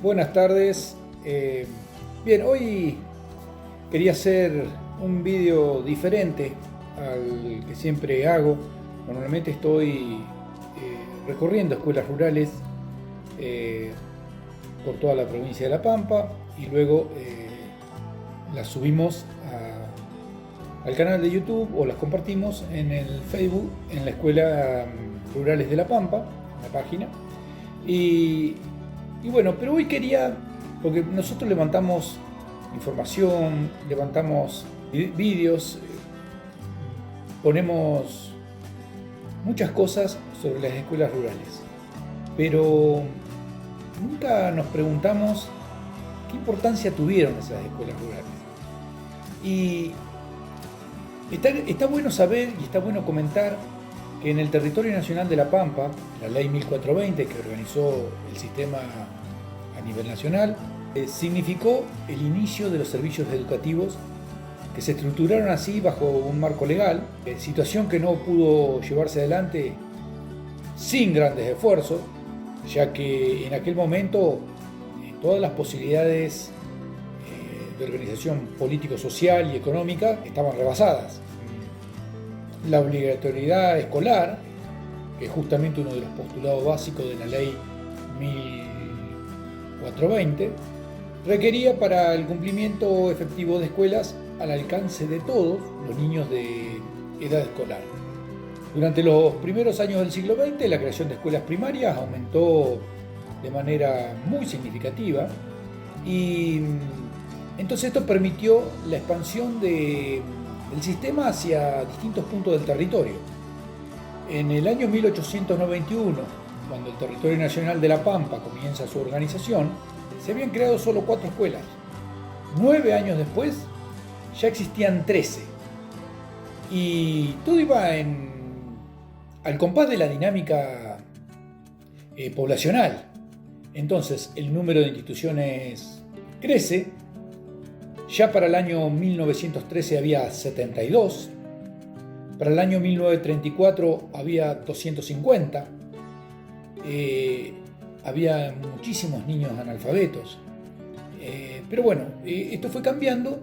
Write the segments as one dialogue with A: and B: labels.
A: Buenas tardes. Bien, hoy quería hacer un vídeo diferente al que siempre hago. Normalmente estoy recorriendo escuelas rurales eh, por toda la provincia de La Pampa y luego las subimos al canal de YouTube o las compartimos en el Facebook en la Escuela Rurales de La Pampa, la página. Y, y bueno, pero hoy quería, porque nosotros levantamos información, levantamos vídeos, ponemos muchas cosas sobre las escuelas rurales, pero nunca nos preguntamos qué importancia tuvieron esas escuelas rurales. Y está bueno saber y está bueno comentar que en el territorio nacional de La Pampa, la ley 1420 que organizó el sistema a nivel nacional, significó el inicio de los servicios educativos que se estructuraron así bajo un marco legal, situación que no pudo llevarse adelante sin grandes esfuerzos, ya que en aquel momento todas las posibilidades de organización político-social y económica estaban rebasadas. La obligatoriedad escolar, que es justamente uno de los postulados básicos de la ley 1420, requería para el cumplimiento efectivo de escuelas al alcance de todos los niños de edad escolar. Durante los primeros años del siglo XX, la creación de escuelas primarias aumentó de manera muy significativa y entonces esto permitió la expansión del sistema hacia distintos puntos del territorio. En el año 1891, cuando el territorio nacional de La Pampa comienza su organización, se habían creado solo 4 escuelas. 9 años después, ya existían 13. Y todo iba al compás de la dinámica poblacional. Entonces, el número de instituciones crece. Ya para el año 1913 había 72, para el año 1934 había 250, había muchísimos niños analfabetos. Pero bueno, esto fue cambiando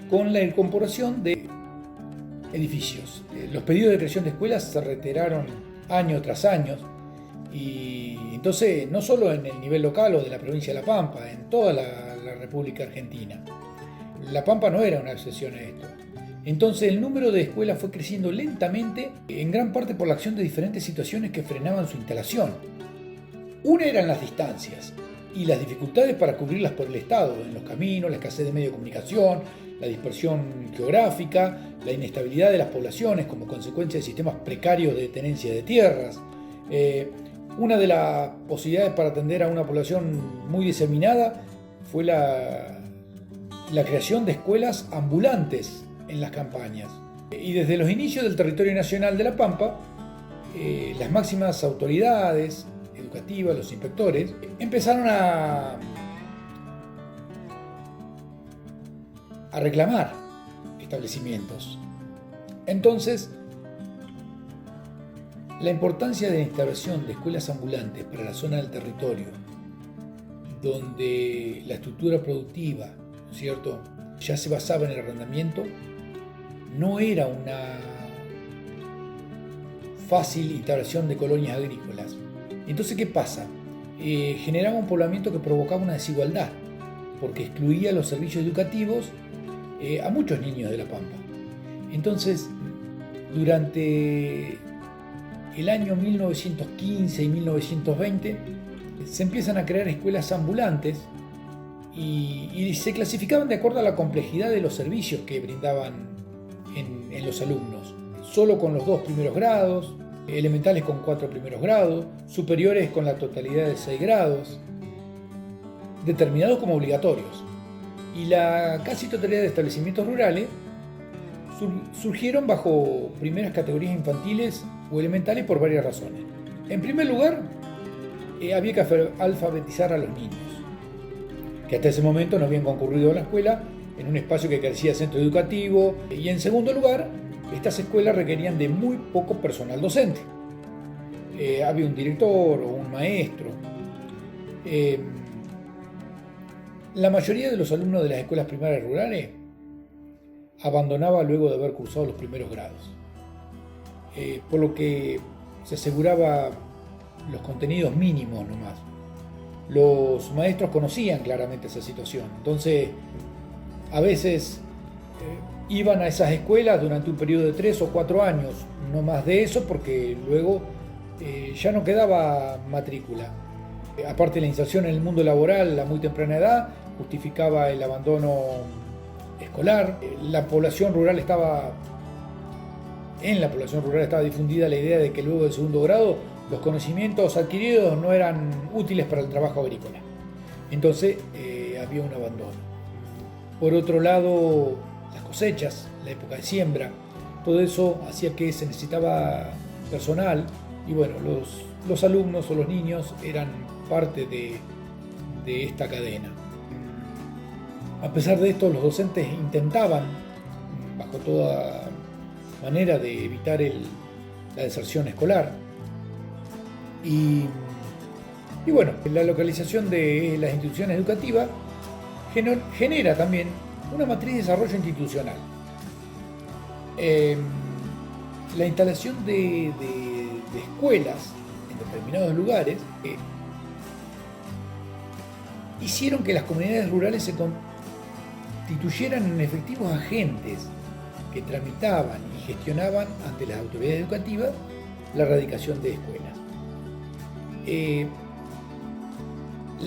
A: con la incorporación de edificios. Los pedidos de creación de escuelas se reiteraron año tras año y entonces no solo en el nivel local o de la provincia de La Pampa, en toda la República Argentina. La Pampa no era una excepción a esto. Entonces el número de escuelas fue creciendo lentamente, en gran parte por la acción de diferentes situaciones que frenaban su instalación. Una eran las distancias y las dificultades para cubrirlas por el Estado, en los caminos, la escasez de medios de comunicación, la dispersión geográfica, la inestabilidad de las poblaciones como consecuencia de sistemas precarios de tenencia de tierras. Una de las posibilidades para atender a una población muy diseminada fue la creación de escuelas ambulantes en las campañas. Y desde los inicios del territorio nacional de La Pampa, las máximas autoridades educativas, los inspectores, empezaron a reclamar establecimientos. Entonces, la importancia de la instalación de escuelas ambulantes para la zona del territorio, donde la estructura productiva, ¿cierto?, ya se basaba en el arrendamiento, no era una fácil instalación de colonias agrícolas. Entonces, ¿qué pasa? Generaba un poblamiento que provocaba una desigualdad, porque excluía los servicios educativos a muchos niños de La Pampa. Entonces, durante el año 1915 y 1920, se empiezan a crear escuelas ambulantes y se clasificaban de acuerdo a la complejidad de los servicios que brindaban en los alumnos. Solo con los 2 primeros grados, elementales con 4 primeros grados, superiores con la totalidad de 6 grados, determinados como obligatorios. Y la casi totalidad de establecimientos rurales surgieron bajo primeras categorías infantiles o elementales por varias razones. En primer lugar, había que alfabetizar a los niños, que hasta ese momento no habían concurrido a la escuela en un espacio que carecía de centro educativo. Y en segundo lugar, estas escuelas requerían de muy poco personal docente. Había un director o un maestro. La mayoría de los alumnos de las escuelas primarias rurales abandonaba luego de haber cursado los primeros grados, por lo que se aseguraba los contenidos mínimos nomás. Los maestros conocían claramente esa situación, entonces a veces iban a esas escuelas durante un periodo de 3 o 4 años, no más de eso, porque luego ya no quedaba matrícula. Aparte, la inserción en el mundo laboral a muy temprana edad justificaba el abandono escolar. En la población rural estaba difundida la idea de que luego del segundo grado los conocimientos adquiridos no eran útiles para el trabajo agrícola. Entonces había un abandono. Por otro lado, las cosechas, la época de siembra, todo eso hacía que se necesitaba personal y bueno, los alumnos o los niños eran parte de esta cadena. A pesar de esto, los docentes intentaban, bajo toda manera, de evitar la deserción escolar. Y bueno, la localización de las instituciones educativas genera también una matriz de desarrollo institucional. La instalación de escuelas en determinados lugares hicieron que las comunidades rurales se constituyeran en efectivos agentes que tramitaban y gestionaban ante las autoridades educativas la erradicación de escuelas.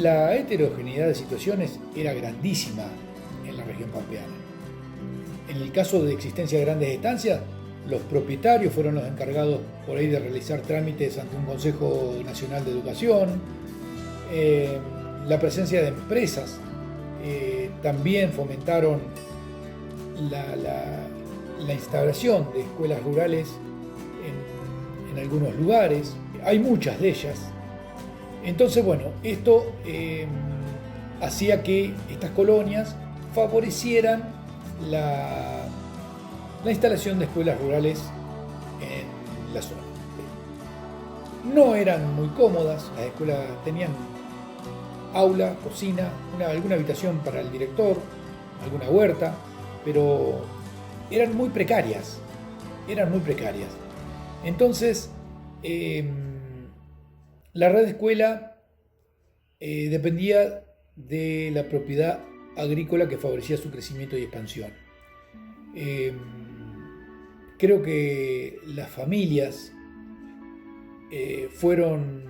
A: La heterogeneidad de situaciones era grandísima en la región pampeana. En el caso de existencia de grandes estancias, los propietarios fueron los encargados por ahí de realizar trámites ante un Consejo Nacional de Educación. La presencia de empresas también fomentaron la instalación de escuelas rurales en algunos lugares. Hay muchas de ellas. Entonces, bueno, esto hacía que estas colonias favorecieran la instalación de escuelas rurales en la zona. No eran muy cómodas, las escuelas tenían aula, cocina, alguna habitación para el director, alguna huerta, pero eran muy precarias. Entonces, la red de escuela dependía de la propiedad agrícola que favorecía su crecimiento y expansión. Creo que las familias fueron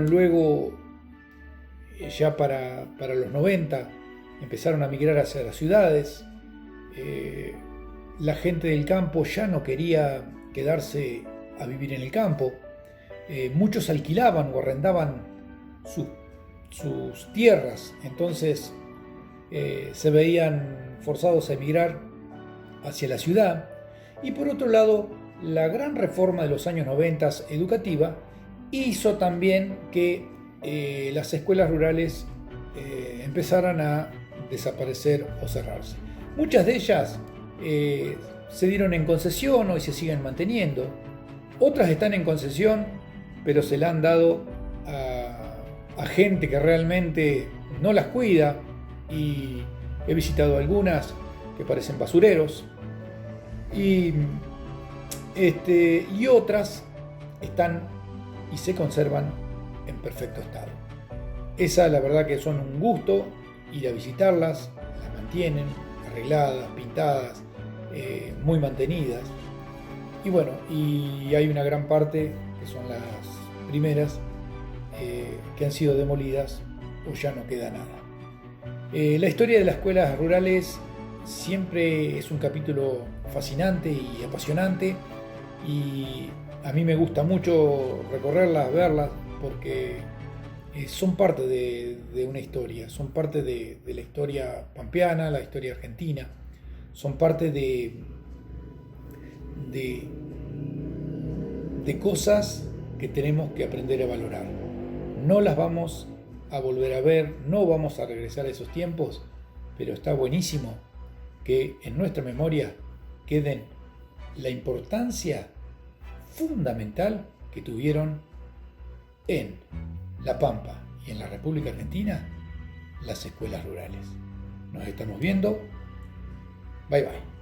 A: luego, ya para los 90, empezaron a migrar hacia las ciudades. La gente del campo ya no quería quedarse a vivir en el campo. Muchos alquilaban o arrendaban sus tierras, entonces se veían forzados a emigrar hacia la ciudad. Y por otro lado, la gran reforma de los años 90 educativa hizo también que las escuelas rurales empezaran a desaparecer o cerrarse. Muchas de ellas se dieron en concesión, hoy se siguen manteniendo. Otras están en concesión, pero se la han dado a gente que realmente no las cuida, y he visitado algunas que parecen basureros, y otras están y se conservan en perfecto estado. Esa, la verdad, que son un gusto ir a visitarlas, las mantienen arregladas, pintadas, muy mantenidas. Y bueno, y hay una gran parte que son las primeras que han sido demolidas o ya no queda nada. La historia de las escuelas rurales siempre es un capítulo fascinante y apasionante, y a mí me gusta mucho recorrerlas, verlas, porque son parte de una historia, son parte de la historia pampeana, la historia argentina, son parte de cosas que tenemos que aprender a valorar. No las vamos a volver a ver, no vamos a regresar a esos tiempos, pero está buenísimo que en nuestra memoria queden la importancia fundamental que tuvieron en La Pampa y en la República Argentina las escuelas rurales. Nos estamos viendo. Bye bye.